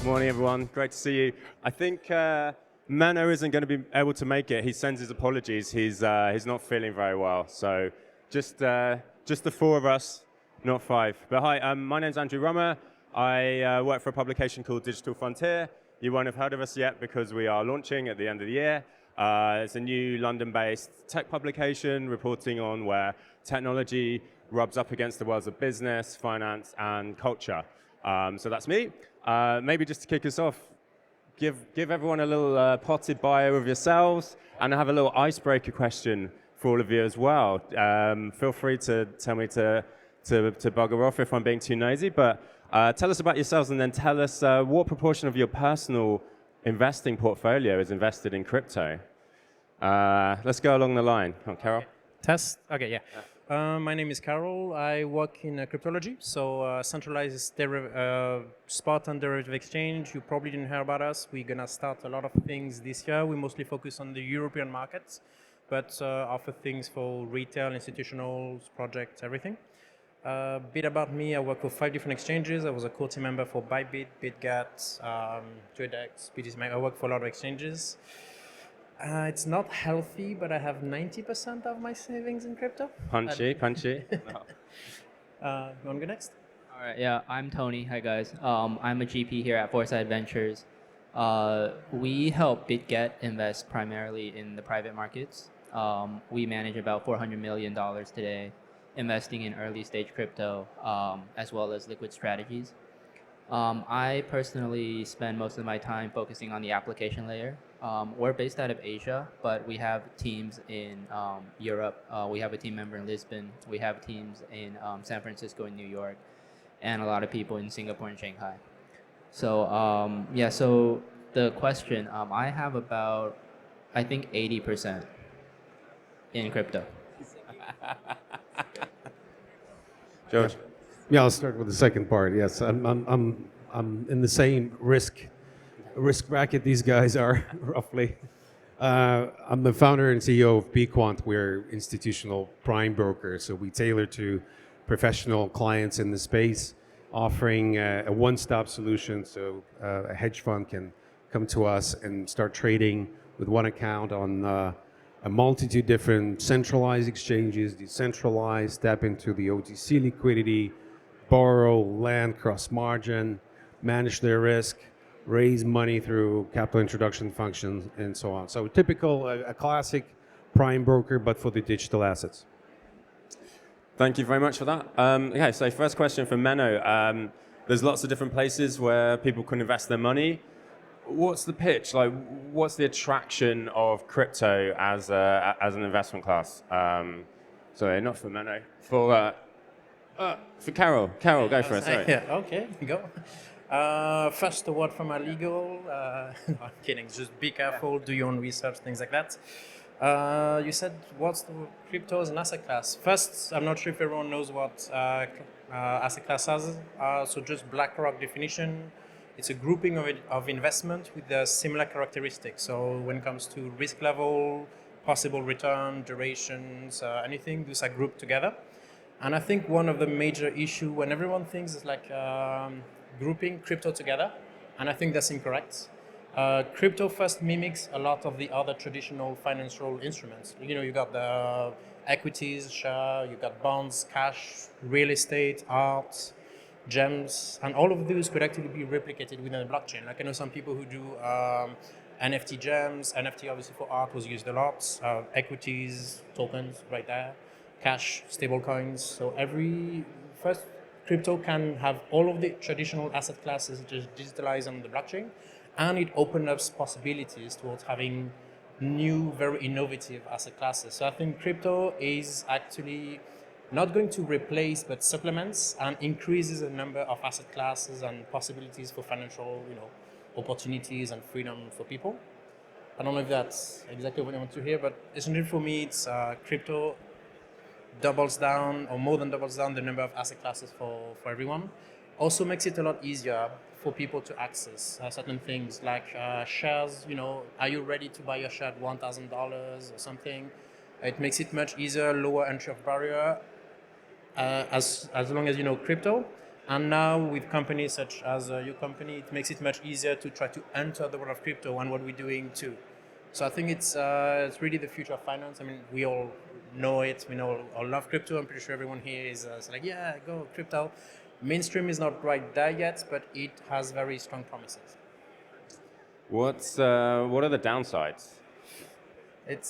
Morning, everyone. Great to see you. I think Mano isn't going to be able to make it. He sends his apologies. He's not feeling very well. So just the four of us, not five. But hi, my name's Andrew Rummer. I work for a publication called Digital Frontier. You won't have heard of us yet because we are launching at the end of the year. It's a new London-based tech publication reporting on where technology rubs up against the worlds of business, finance, and culture. So that's me. Maybe just to kick us off, give everyone a little potted bio of yourselves, and I have a little icebreaker question for all of you as well. Feel free to tell me to bugger off if I'm being too nosy, but tell us about yourselves and then tell us what proportion of your personal investing portfolio is invested in crypto. Let's go along the line. Oh, Kerel? Test? Okay, yeah. My name is Kerel. I work in cryptology, so centralized spot and derivative exchange. You probably didn't hear about us. We're going to start a lot of things this year. We mostly focus on the European markets, but offer things for retail, institutionals, projects, everything. A bit about me, I work with 5 different exchanges. I was a core team member for Bybit, BitGet, TradeX, BTC. I work for a lot of exchanges. It's not healthy, but I have 90% of my savings in crypto. Punchy. No. You want to go next? All right, yeah, I'm Tony. Hi, guys. I'm a GP here at Foresight Ventures. We help BitGet invest primarily in the private markets. We manage about $400 million today, investing in early stage crypto, as well as liquid strategies. I personally spend most of my time focusing on the application layer. We're based out of Asia, but we have teams in Europe. We have a team member in Lisbon. We have teams in San Francisco and New York, and a lot of people in Singapore and Shanghai. So so the question, I have about, I think 80% in crypto. George? Yeah, I'll start with the second part. Yes, I'm in the same risk bracket these guys are roughly. I'm the founder and CEO of Bquant. We're institutional prime brokers, so we tailor to professional clients in the space, offering a one-stop solution. So a hedge fund can come to us and start trading with one account on a multitude different centralized exchanges, decentralized, tap into the OTC liquidity, borrow, lend, cross margin, manage their risk, raise money through capital introduction functions, and so on. So typical, a classic prime broker, but for the digital assets. Thank you very much for that. Okay, so first question from Menno. There's lots of different places where people can invest their money. What's the pitch? Like, what's the attraction of crypto as an investment class? Sorry, not for Menno. For Kerel. Kerel, go for it. Sorry. Yeah, okay, go. First, a word from our legal. No, I'm kidding. Just be careful, do your own research, things like that. You said, what's the crypto as an asset class? First, I'm not sure if everyone knows what asset class is. So just BlackRock definition. It's a grouping of investment with similar characteristics. So when it comes to risk level, possible return, durations, anything, these are grouped together. And I think one of the major issue when everyone thinks is like grouping crypto together, and I think that's incorrect. Crypto first mimics a lot of the other traditional financial instruments. You know, you got the equities, share, you got bonds, cash, real estate, art, gems, and all of those could actually be replicated within a blockchain. Like I know some people who do NFT gems. NFT obviously for art was used a lot. Equities, tokens, right there. Cash, stable coins. So first crypto can have all of the traditional asset classes just digitalized on the blockchain, and it opens up possibilities towards having new, very innovative asset classes. So I think crypto is actually not going to replace, but supplements and increases the number of asset classes and possibilities for financial, opportunities and freedom for people. I don't know if that's exactly what I want to hear, but essentially for me, it's crypto doubles down, or more than doubles down, the number of asset classes for everyone. Also makes it a lot easier for people to access certain things like shares. Are you ready to buy your share at $1,000 or something? It makes it much easier, lower entry of barrier, as long as you know crypto. And now with companies such as your company, it makes it much easier to try to enter the world of crypto and what we're doing too. So I think it's really the future of finance. I mean, we all know it. We know all love crypto. I'm pretty sure everyone here is like, yeah, go crypto. Mainstream is not right there yet, but it has very strong promises. What are the downsides? It's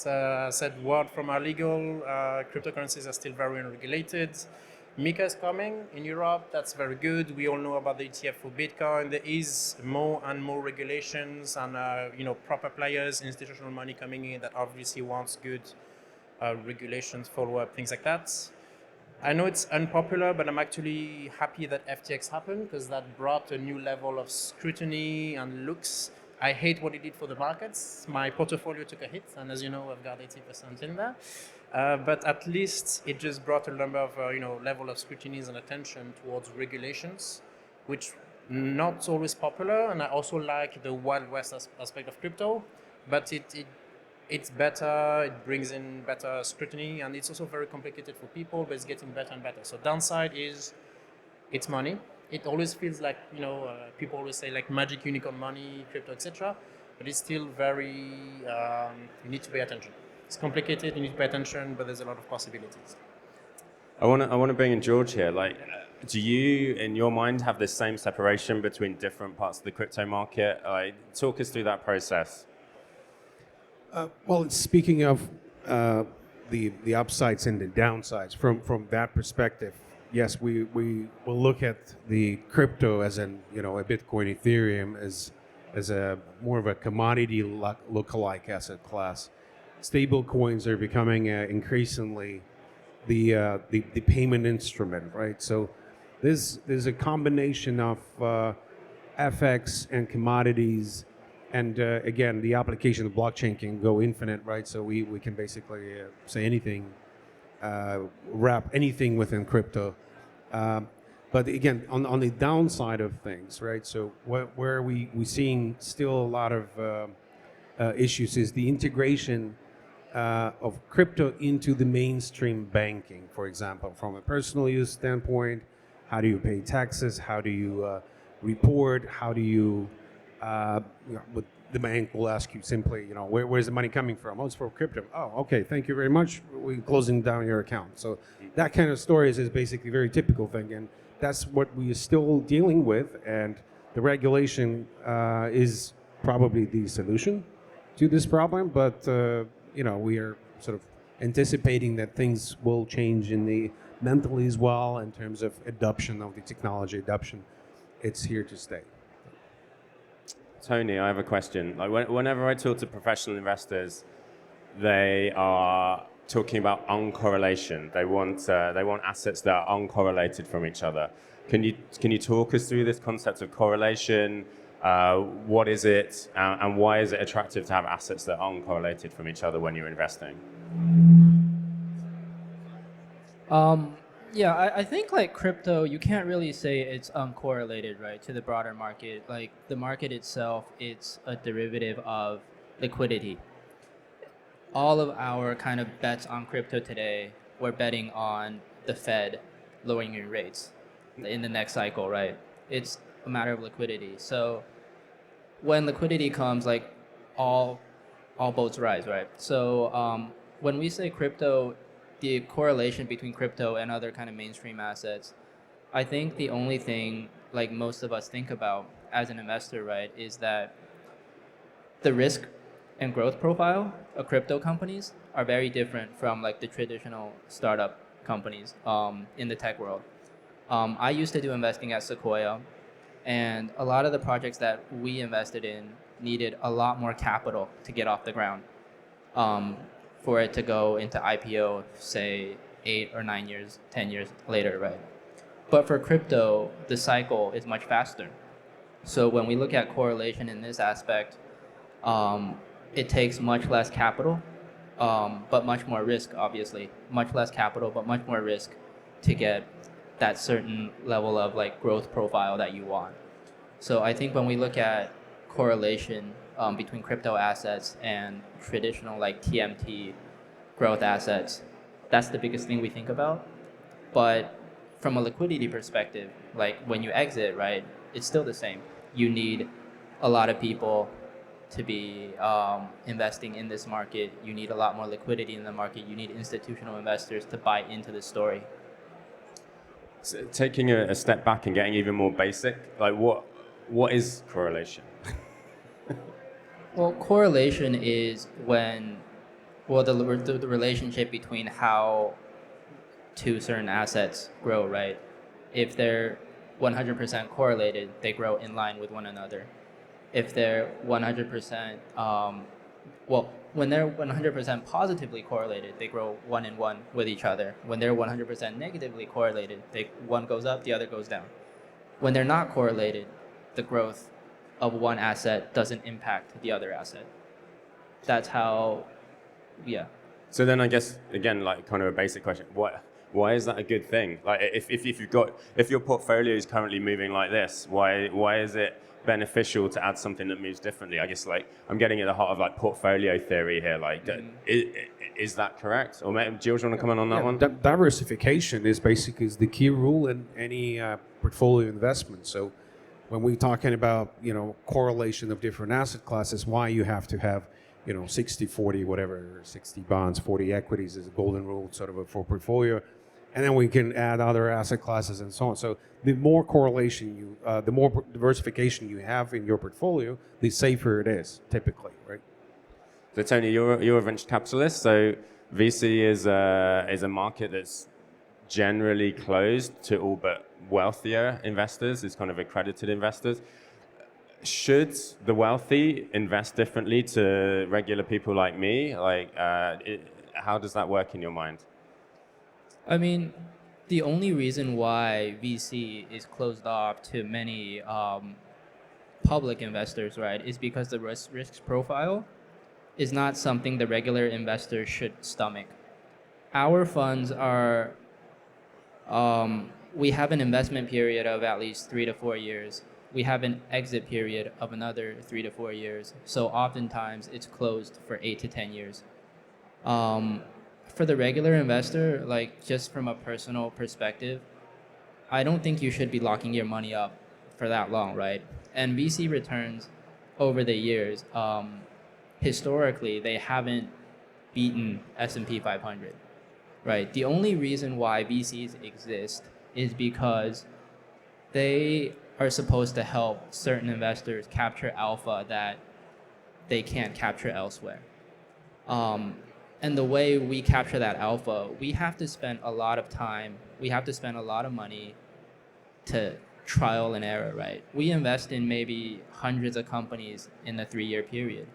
said word from our legal, cryptocurrencies are still very unregulated. MiCA is coming in Europe, that's very good. We all know about the ETF for Bitcoin. There is more and more regulations and proper players, institutional money coming in that obviously wants good regulations, follow-up, things like that. I know it's unpopular, but I'm actually happy that FTX happened because that brought a new level of scrutiny and looks. I hate what it did for the markets. My portfolio took a hit, and as you know, I've got 80% in there. But at least it just brought a number of level of scrutinies and attention towards regulations, which not always popular. And I also like the Wild West aspect of crypto, but it's better, it brings in better scrutiny, and it's also very complicated for people, but it's getting better and better. So downside is it's money. It always feels like, people always say like magic unicorn money, crypto, etc. But it's still very, you need to pay attention. It's complicated, you need to pay attention, but there's a lot of possibilities. I want to bring in George here. Like, do you, in your mind, have this same separation between different parts of the crypto market? Talk us through that process. Well, speaking of the upsides and the downsides, from that perspective, yes, we will look at the crypto as a Bitcoin, Ethereum as a more of a commodity lookalike asset class. Stable coins are becoming increasingly the payment instrument, right? So there's a combination of FX and commodities. And again, the application of blockchain can go infinite, right? So we can basically say anything, wrap anything within crypto. But again, on the downside of things, right? So where we seeing still a lot of issues is the integration of crypto into the mainstream banking, for example, from a personal use standpoint. How do you pay taxes? How do you report? How do you the bank will ask you simply, where's the money coming from? Oh, it's for crypto. Oh, okay, thank you very much. We're closing down your account. So that kind of stories is basically a very typical thing, and that's what we are still dealing with. And the regulation is probably the solution to this problem, but we are sort of anticipating that things will change in the mentally as well in terms of adoption of the technology. It's here to stay. Tony, I have a question. Like whenever I talk to professional investors, they are talking about uncorrelation. They want assets that are uncorrelated from each other. Can you talk us through this concept of correlation? What is it, and why is it attractive to have assets that are uncorrelated from each other when you're investing? Yeah, I think like crypto, you can't really say it's uncorrelated, right, to the broader market. Like the market itself, it's a derivative of liquidity. All of our kind of bets on crypto today, we're betting on the Fed lowering rates in the next cycle, right? It's a matter of liquidity. So when liquidity comes, like all boats rise, right? So when we say crypto, the correlation between crypto and other kind of mainstream assets, I think the only thing like most of us think about as an investor, right, is that the risk and growth profile of crypto companies are very different from like the traditional startup companies in the tech world. I used to do investing at Sequoia, and a lot of the projects that we invested in needed a lot more capital to get off the ground. For it to go into IPO, say 8 or 9 years, 10 years later, right? But for crypto, the cycle is much faster. So when we look at correlation in this aspect, it takes much less capital, but much more risk, obviously. Much less capital, but much more risk to get that certain level of like growth profile that you want. So I think when we look at correlation between crypto assets and traditional like TMT growth assets, that's the biggest thing we think about. But from a liquidity perspective, like when you exit, right, it's still the same. You need a lot of people to be investing in this market. You need a lot more liquidity in the market. You need institutional investors to buy into the story. So taking a step back and getting even more basic, like what is correlation? Well, correlation is when, well, the relationship between how two certain assets grow, right? If they're 100% correlated, they grow in line with one another. If they're 100%, when they're 100% positively correlated, they grow one in one with each other. When they're 100% negatively correlated, one goes up, the other goes down. When they're not correlated, the growth of one asset doesn't impact the other asset. That's how, yeah. So then I guess, again, like kind of a basic question, why is that a good thing? Like if your portfolio is currently moving like this, why is it beneficial to add something that moves differently? I guess like I'm getting at the heart of like portfolio theory here. Like, is that correct? Or maybe, George, want to comment on that one? Diversification is basically the key rule in any portfolio investment. So when we're talking about correlation of different asset classes, why you have to have 60, 40, whatever, 60 bonds, 40 equities is a golden rule sort of for portfolio. And then we can add other asset classes and so on. So the more correlation the more diversification you have in your portfolio, the safer it is, typically, right? So Tony, you're a venture capitalist. So VC is a market that's generally closed to all but wealthier investors. It's kind of accredited investors. Should the wealthy invest differently to regular people like me? Like, how does that work in your mind? I mean, the only reason why VC is closed off to many public investors, right, is because the risk profile is not something the regular investor should stomach. Our funds are, we have an investment period of at least 3 to 4 years. We have an exit period of another 3 to 4 years. So oftentimes it's closed for 8 to 10 years. For the regular investor, like just from a personal perspective, I don't think you should be locking your money up for that long, right? And VC returns over the years, historically, they haven't beaten S&P 500, right? The only reason why VCs exist is because they are supposed to help certain investors capture alpha that they can't capture elsewhere. And the way we capture that alpha, we have to spend a lot of time, we have to spend a lot of money to trial and error, right? We invest in maybe hundreds of companies in a 3-year period,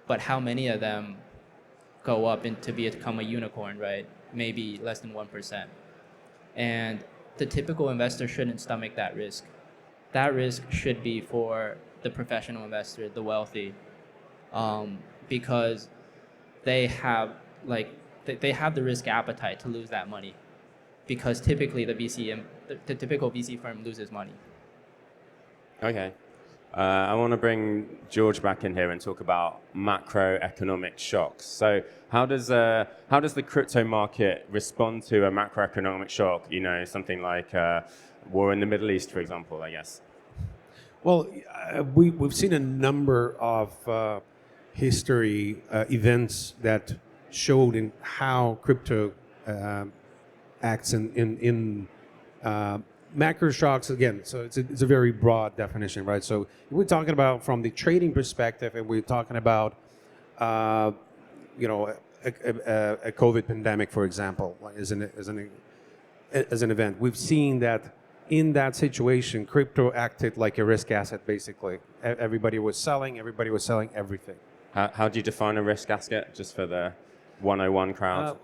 but how many of them go up to become a unicorn, right? Maybe less than 1%. And the typical investor shouldn't stomach that risk. That risk should be for the professional investor, the wealthy, because they have the risk appetite to lose that money, because typically the typical VC firm loses money. Okay. I want to bring George back in here and talk about macroeconomic shocks. So how does the crypto market respond to a macroeconomic shock? Something like war in the Middle East, for example, I guess. Well, we've seen a number of history events that showed in how crypto acts in macro shocks. Again, so it's a very broad definition, right? So we're talking about from the trading perspective, and we're talking about a COVID pandemic, for example, as an event. We've seen that in that situation, crypto acted like a risk asset, basically. Everybody was selling everything. How do you define a risk asset, just for the 101 crowd?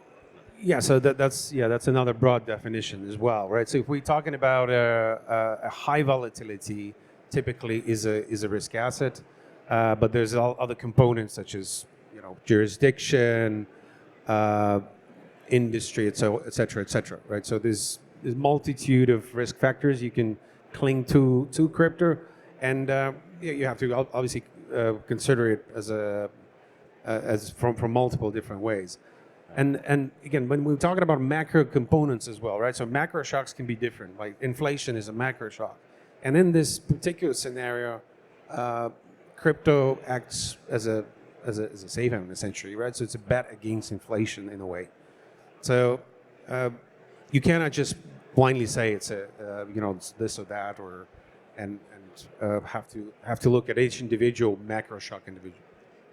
So that's another broad definition as well, right? So if we're talking about a high volatility, typically is a risk asset, but there's other components such as jurisdiction, industry, et cetera, right? So there's multitude of risk factors you can cling to crypto, and you have to obviously consider it as from multiple different ways. And again, when we're talking about macro components as well, right? So macro shocks can be different. Like inflation is a macro shock, and in this particular scenario, crypto acts as a safe haven essentially, right? So it's a bet against inflation in a way. So you cannot just blindly say it's it's this or that, or and have to look at each individual macro shock individual.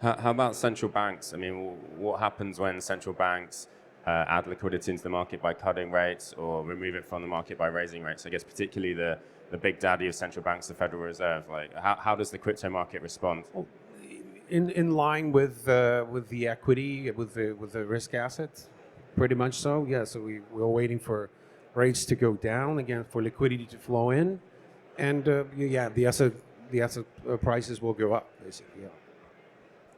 How about central banks? I mean, what happens when central banks add liquidity into the market by cutting rates or remove it from the market by raising rates? I guess particularly the big daddy of central banks, the Federal Reserve. Like, how does the crypto market respond? Well, in line with the equity, with the risk assets, pretty much so. Yeah. So we're waiting for rates to go down again, for liquidity to flow in, and the asset prices will go up basically. Yeah.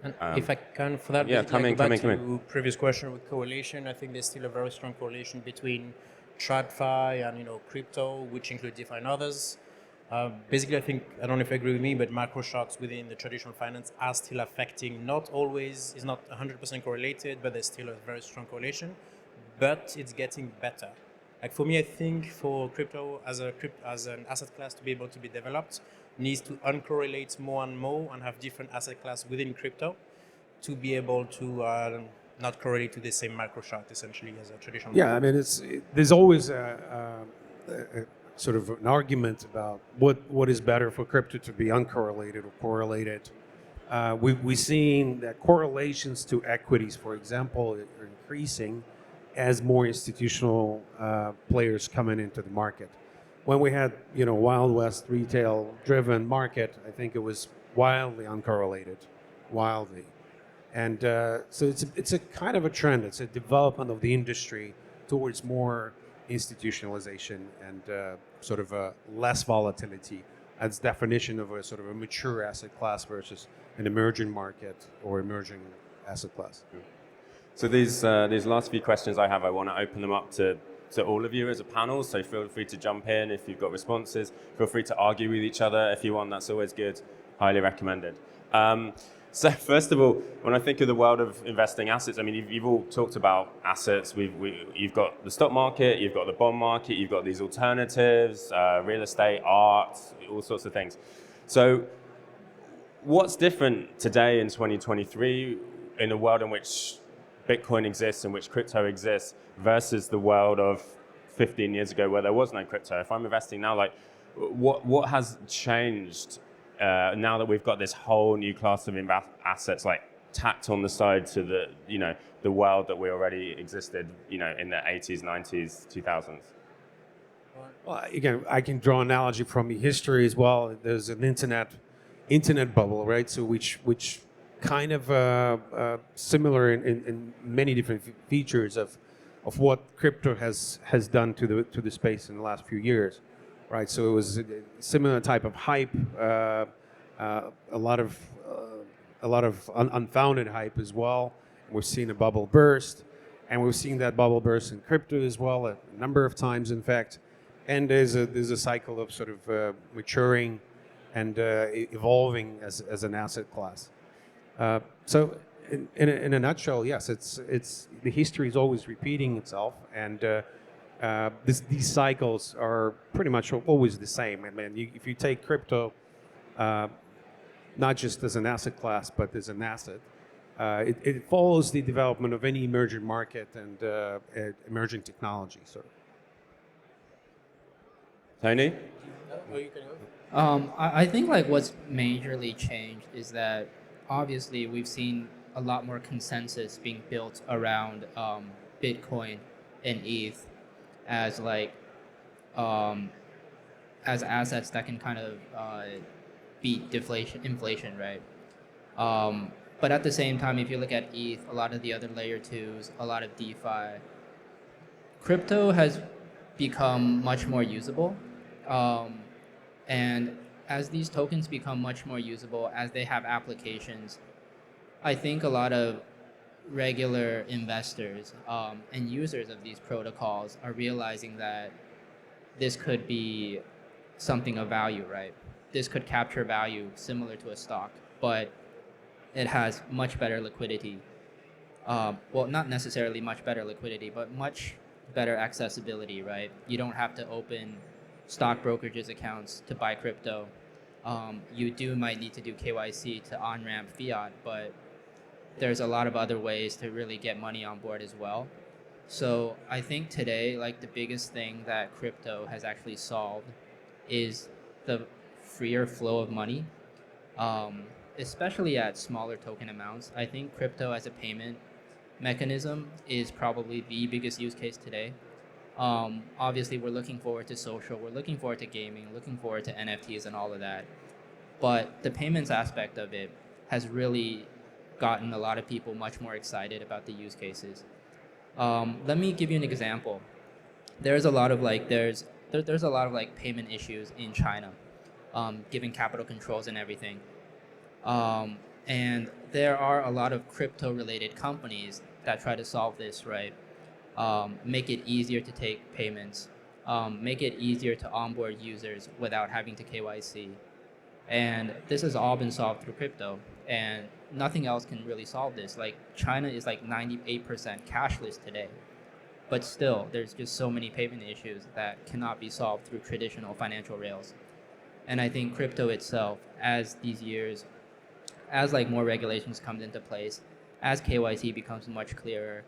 And if I can, for that, yeah, basically, come I in. go back to previous question with correlation. I think there's still a very strong correlation between TradFi and crypto, which include DeFi and others. Basically, I think, I don't know if you agree with me, but macro shocks within the traditional finance are still affecting. Not always, is not 100% correlated, but there's still a very strong correlation. But it's getting better. Like for me, I think for crypto as an asset class to be able to be developed, needs to uncorrelate more and more and have different asset class within crypto to be able to not correlate to the same macro shock essentially as a traditional. Yeah, I mean, there's always a sort of an argument about what is better for crypto to be uncorrelated or correlated. We've seen that correlations to equities, for example, are increasing as more institutional players coming into the market. When we had Wild West retail driven market, I think it was wildly uncorrelated, wildly. And so it's a kind of a trend. It's a development of the industry towards more institutionalization and sort of a less volatility as definition of a sort of a mature asset class versus an emerging market or emerging asset class. So these last few questions I have, I want to open them up to all of you as a panel. So feel free to jump in if you've got responses. Feel free to argue with each other if you want. That's always good. Highly recommended. So first of all, when I think of the world of investing assets, I mean, you've all talked about assets. You've got the stock market, you've got the bond market, you've got these alternatives, real estate, art, all sorts of things. So what's different today in 2023 in a world in which Bitcoin exists, in which crypto exists, versus the world of 15 years ago where there was no crypto? If I'm investing now, like, what has changed now that we've got this whole new class of assets, like tacked on the side to the world that we already existed, in the 80s, 90s, 2000s? Well, again, I can draw an analogy from history as well. There's an internet bubble, right? So which kind of similar in many different features of what crypto has done to the space in the last few years, right? So it was a similar type of hype, a lot of unfounded hype as well. We've seen a bubble burst, and we've seen that bubble burst in crypto as well a number of times, in fact. And there's a cycle of sort of maturing and evolving as an asset class. So in a nutshell, yes, it's the history is always repeating itself, and these cycles are pretty much always the same. I mean, if you take crypto, not just as an asset class, but as an asset, it follows the development of any emerging market and emerging technology. So, Tony? I think like what's majorly changed is that obviously we've seen a lot more consensus being built around Bitcoin and ETH as as assets that can kind of beat inflation, right? But at the same time, if you look at ETH, a lot of the other layer 2s, a lot of DeFi, crypto has become much more usable. And as these tokens become much more usable, as they have applications, I think a lot of regular investors and users of these protocols are realizing that this could be something of value, right? This could capture value similar to a stock, but it has much better liquidity. well, not necessarily much better liquidity, but much better accessibility, right? You don't have to open stock brokerages accounts to buy crypto. You do might need to do KYC to on-ramp fiat, but there's a lot of other ways to really get money on board as well. So I think today, like the biggest thing that crypto has actually solved is the freer flow of money, um, especially at smaller token amounts. I think crypto as a payment mechanism is probably the biggest use case today. Obviously, we're looking forward to social, we're looking forward to gaming, looking forward to NFTs and all of that. But the payments aspect of it has really gotten a lot of people much more excited about the use cases. Let me give you an example. There's a lot of like there's a lot of like payment issues in China, given capital controls and everything. And there are a lot of crypto-related companies that try to solve this, right? Make it easier to take payments, make it easier to onboard users without having to KYC. And this has all been solved through crypto, and nothing else can really solve this. Like China is like 98% cashless today, but still there's just so many payment issues that cannot be solved through traditional financial rails. And I think crypto itself, as these years, as like more regulations comes into place, as KYC becomes much clearer,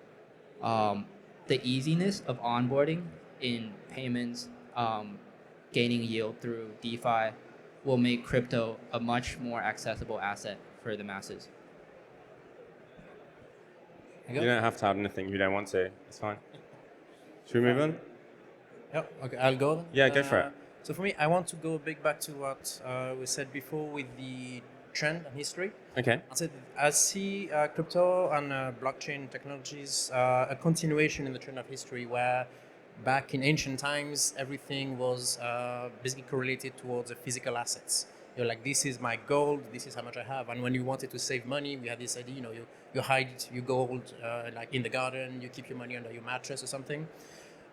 um, the easiness of onboarding in payments, gaining yield through DeFi, will make crypto a much more accessible asset for the masses. You don't have to add anything if you don't want to. It's fine. Should we move on? Yep. Okay, I'll go then. Yeah, go for it. So for me, I want to go big back to what we said before with the trend and history. Okay. I see crypto and blockchain technologies a continuation in the trend of history where back in ancient times, everything was basically correlated towards the physical assets. You're like, this is my gold, this is how much I have. And when you wanted to save money, we had this idea, you hide your gold like in the garden, you keep your money under your mattress or something.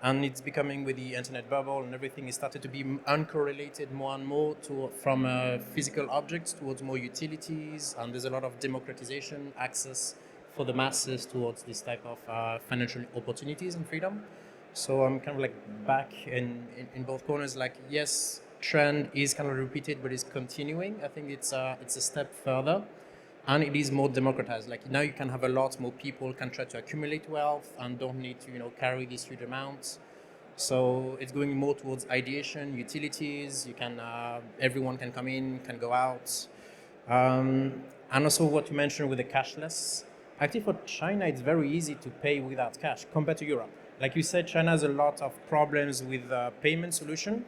And it's becoming with the internet bubble and everything, it started to be uncorrelated more and more from physical objects towards more utilities. And there's a lot of democratization, access for the masses towards this type of financial opportunities and freedom. So I'm kind of like back in both corners. Like, yes, trend is kind of repeated, but it's continuing. I think it's a step further, and it is more democratized. Like now, you can have a lot more people can try to accumulate wealth and don't need to carry these huge amounts. So it's going more towards ideation, utilities. You can everyone can come in, can go out, and also what you mentioned with the cashless. Actually, for China, it's very easy to pay without cash compared to Europe. Like you said, China has a lot of problems with payment solution.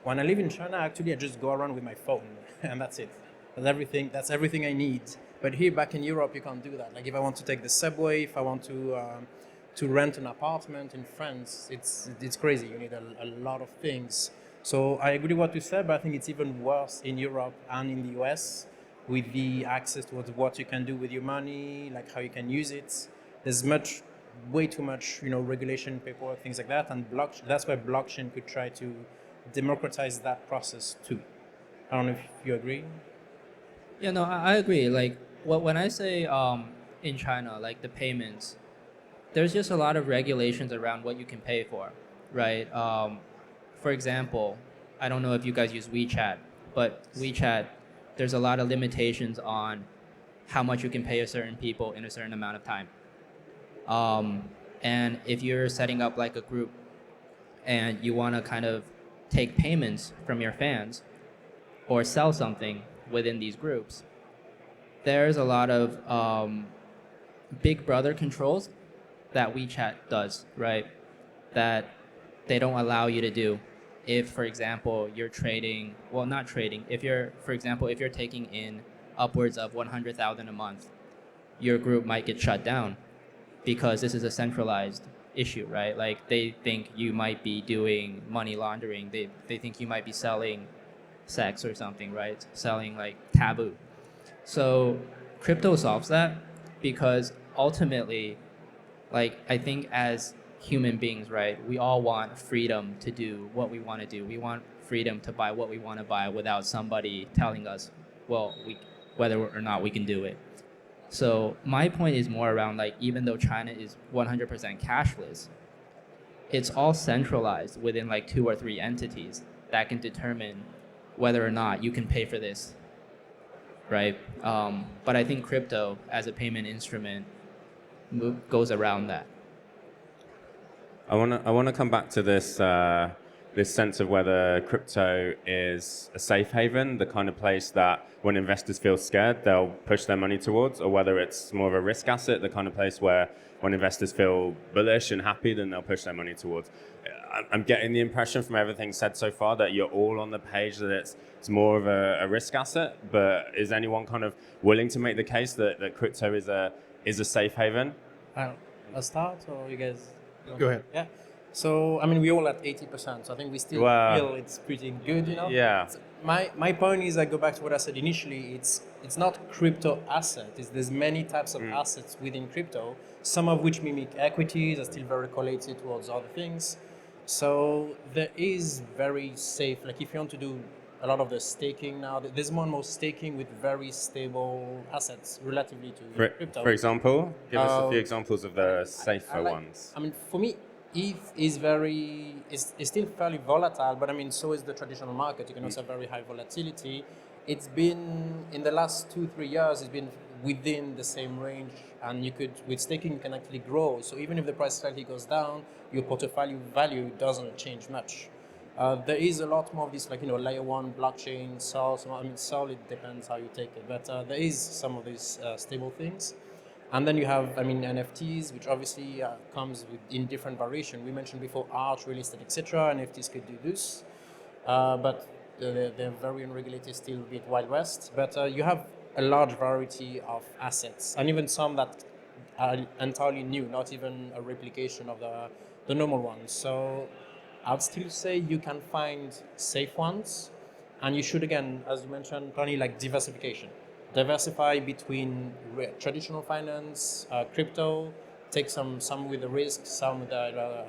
When I live in China, actually, I just go around with my phone, and that's it. That's everything I need. But here, back in Europe, you can't do that. Like if I want to take the subway, if I want to rent an apartment in France, it's crazy. You need a lot of things. So I agree with what you said, but I think it's even worse in Europe and in the US with the access towards what you can do with your money, like how you can use it. There's way too much, regulation, paperwork, things like that, and that's why blockchain could try to democratize that process too. I don't know if you agree. Yeah, no, I agree. Like when I say in China, like the payments, there's just a lot of regulations around what you can pay for, right? For example, I don't know if you guys use WeChat, but WeChat, there's a lot of limitations on how much you can pay a certain people in a certain amount of time. And if you're setting up like a group and you want to kind of take payments from your fans or sell something within these groups, there's a lot of big brother controls that WeChat does, right? That they don't allow you to do. If, for example, you're trading, well, not trading, if you're taking in upwards of 100,000 a month, your group might get shut down because this is a centralized issue, right? Like they think you might be doing money laundering. They think you might be selling sex or something, right? Selling like taboo. So crypto solves that because ultimately, like I think as human beings, right, we all want freedom to do what we want to do. We want freedom to buy what we want to buy without somebody telling us, well, whether or not we can do it. So my point is more around like even though China is 100% cashless, it's all centralized within like 2 or 3 entities that can determine whether or not you can pay for this, right? But I think crypto as a payment instrument goes around that. I wanna come back to this sense of whether crypto is a safe haven, the kind of place that when investors feel scared, they'll push their money towards, or whether it's more of a risk asset, the kind of place where when investors feel bullish and happy, then they'll push their money towards. I'm getting the impression from everything said so far that you're all on the page that it's more of a risk asset, but is anyone kind of willing to make the case that crypto is a safe haven? I'll start, or you guys? Go ahead. Yeah. So, I mean, we're all at 80%, so I think we still Wow. feel it's pretty good, you know? Yeah. So my point is, I go back to what I said initially, it's not crypto asset, there's many types of assets within crypto, some of which mimic equities, are still very correlated towards other things. So there is very safe, like if you want to do a lot of the staking now, there's more and more staking with very stable assets relatively to crypto. For example, give us a few Uh, examples of the safer like- ones. I mean, for me, ETH is still fairly volatile, but I mean, so is the traditional market. You can also have very high volatility. It's been in the last 2-3 years, it's been within the same range, and you could with staking you can actually grow. So even if the price slightly goes down, your portfolio value doesn't change much. There is a lot more of this, like layer one blockchain, Sol. I mean, Sol, it depends how you take it, but there is some of these stable things. And then you have, I mean, NFTs, which obviously comes in different variation. We mentioned before art, real estate, etc. NFTs could do this, but they're very unregulated, still a bit Wild West. But you have a large variety of assets, and even some that are entirely new, not even a replication of the normal ones. So I'd still say you can find safe ones, and you should, again, as you mentioned, Tony, like diversification. Diversify between traditional finance, crypto, take some with the risk, some with the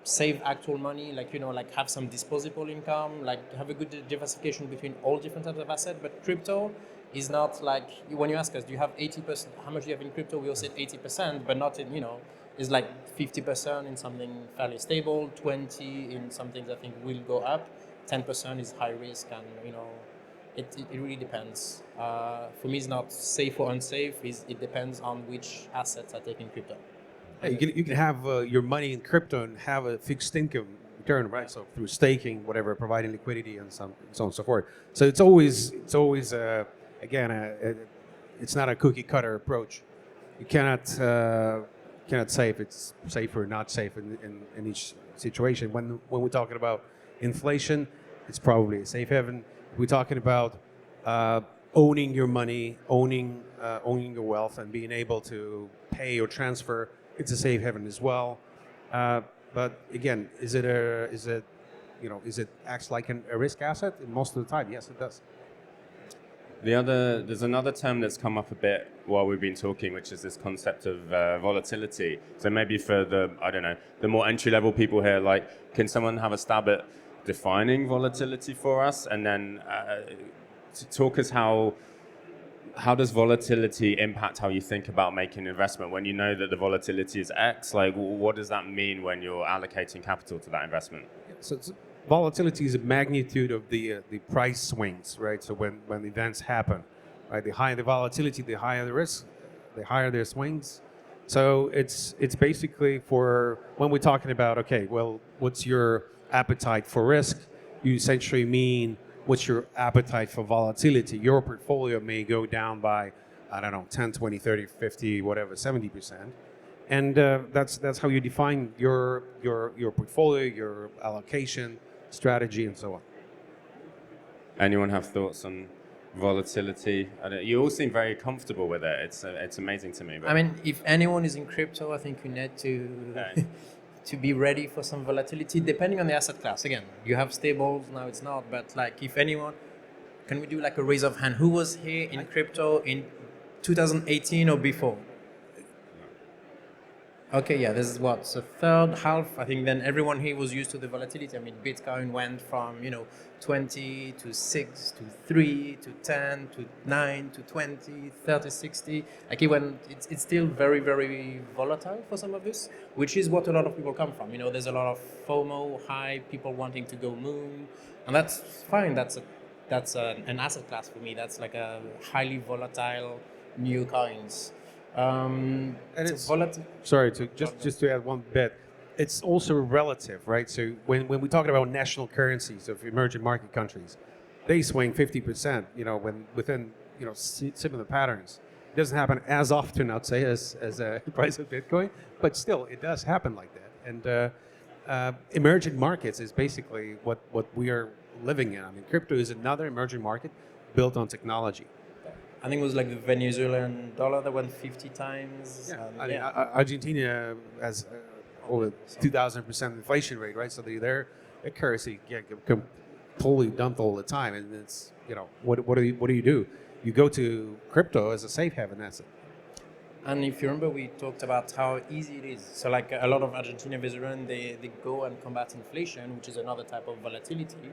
save actual money, like have some disposable income, like have a good diversification between all different types of assets. But crypto is not like, when you ask us, do you have 80%, how much do you have in crypto? We all said 80%, but not in, it's like 50% in something fairly stable, 20 in something that I think will go up, 10% is high risk, and it really depends. For me, it's not safe or unsafe. It depends on which assets are taking crypto. Hey, you can have your money in crypto and have a fixed income return, right? So through staking, whatever, providing liquidity and so on and so forth. So it's always again, it's not a cookie cutter approach. You cannot say if it's safe or not safe in each situation. When we're talking about inflation, it's probably a safe haven. We're talking about owning your money, owning your wealth, and being able to pay or transfer. It's a safe haven as well. But again, is it acts like a risk asset? Most of the time, yes, it does. There's another term that's come up a bit while we've been talking, which is this concept of volatility. So maybe for the more entry level people here, like, can someone have a stab at defining volatility for us, and then to talk us how does volatility impact how you think about making an investment when you know that the volatility is X? Like, what does that mean when you're allocating capital to that investment? So volatility is a magnitude of the price swings, right? So when events happen, right? The higher the volatility, the higher the risk, the higher their swings. So it's basically for when we're talking about, okay, well, what's your appetite for risk? You essentially mean what's your appetite for volatility? Your portfolio may go down by, I don't know, 10, 20, 30, 50, whatever, 70%. And that's how you define your portfolio, your allocation strategy, and so on. Anyone have thoughts on volatility? You all seem very comfortable with it. It's amazing to me. But I mean, if anyone is in crypto, I think you need to Okay. to be ready for some volatility, depending on the asset class. Again, you have stables, now it's not, but like if anyone, can we do like a raise of hand? Who was here in crypto in 2018 or before? Okay, yeah, this is what, so third half. I think then everyone here was used to the volatility. I mean, Bitcoin went from 20 to 6 to 3 to 10 to 9 to 20, 30, 60. Like it went, it's still very, very volatile for some of this, which is what a lot of people come from. There's a lot of FOMO, hype, people wanting to go moon, and that's fine. An asset class for me. That's like a highly volatile new coins. And It's volatile. sorry to just to add one bit, it's also relative, right? So when we talk about national currencies of emerging market countries, they swing 50%, when within similar patterns. It doesn't happen as often, I'd say, as the price of Bitcoin, but still it does happen like that. And emerging markets is basically what we are living in. I mean, crypto is another emerging market built on technology. I think it was like the Venezuelan dollar that went 50 times. Yeah, I mean, Argentina has over 2,000% inflation rate, right? So their currency totally dumped all the time, and it's what do you do? You go to crypto as a safe haven asset. And if you remember, we talked about how easy it is. So like a lot of Argentinian Venezuelan, they go and combat inflation, which is another type of volatility.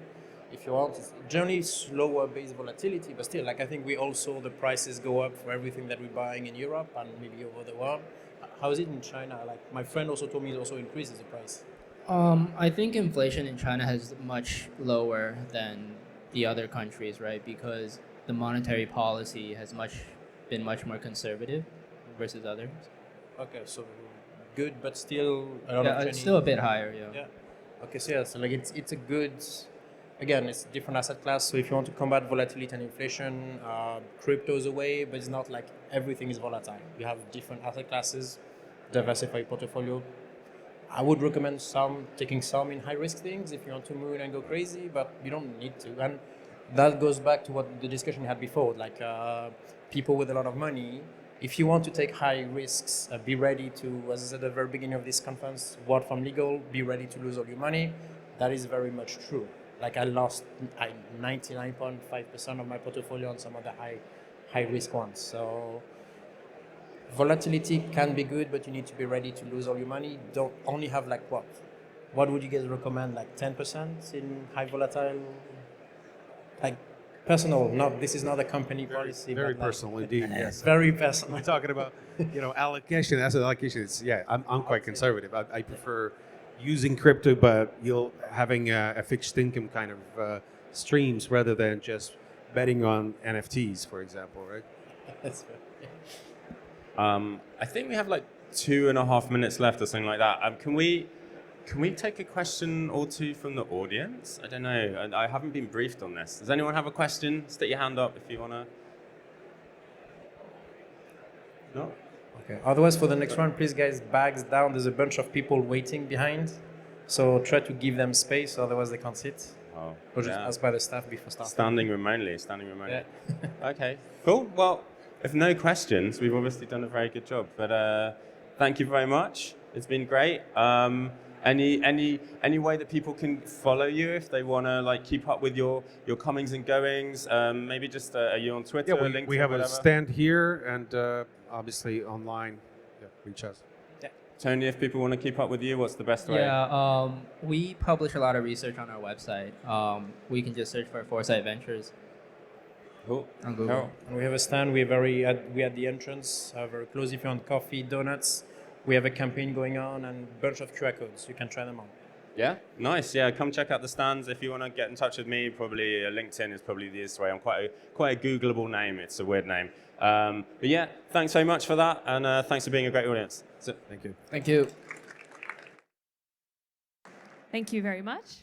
If you want, it's generally slower base volatility, but still, like I think we all saw the prices go up for everything that we're buying in Europe and maybe over the world. How is it in China? Like my friend also told me it also increases the price. I think inflation in China is much lower than the other countries, right? Because the monetary policy has been much more conservative versus others. Okay, so good, but still a lot of Yeah, Chinese. it's still a bit higher, yeah. Yeah. Okay, so yeah, so like it's a good. Again, it's a different asset class. So if you want to combat volatility and inflation, crypto is a way, but it's not like everything is volatile. You have different asset classes, diversify your portfolio. I would recommend taking some in high risk things if you want to move and go crazy, but you don't need to. And that goes back to what the discussion we had before, like people with a lot of money. If you want to take high risks, be ready to, as I said at the very beginning of this conference, word from legal, be ready to lose all your money. That is very much true. Like I lost 99.5% of my portfolio on some of the high risk ones. So volatility can be good, but you need to be ready to lose all your money. Don't only have like what? What would you guys recommend? Like 10% in high volatile? Like personal, this is not a company policy. Very but personal indeed, yes. Very personal. We're talking about, allocation, asset allocation. I'm quite conservative. I prefer using crypto, but having a fixed income kind of streams rather than just betting on NFTs, for example, right? That's fair. I think we have like 2.5 minutes left or something like that. Can we take a question or two from the audience? I don't know. I haven't been briefed on this. Does anyone have a question? Stick your hand up if you want to. No? Okay. Otherwise, for the next one, please, guys, bags down. There's a bunch of people waiting behind, so try to give them space. Otherwise, they can't sit. Oh, Or just ask by the staff before starting. Standing remotely. Yeah. Okay, cool. Well, if no questions, we've obviously done a very good job. But thank you very much. It's been great. Any way that people can follow you if they want to keep up with your comings and goings? Maybe just are you on Twitter? Yeah, LinkedIn, we have whatever? a stand here and obviously online. Yeah, reach us. Tony, if people want to keep up with you, what's the best way? Yeah, we publish a lot of research on our website. We can just search for Foresight Ventures Cool. on Google. Kerel. And we have a stand. We at the entrance, very close. If you want coffee, donuts, we have a campaign going on and a bunch of QR codes. You can try them on. Yeah, nice. Yeah, come check out the stands if you want to get in touch with me. Probably LinkedIn is probably the easiest way. I'm quite a Googleable name. It's a weird name. But yeah, thanks so much for that, and thanks for being a great audience. Thank you. Thank you. Thank you very much.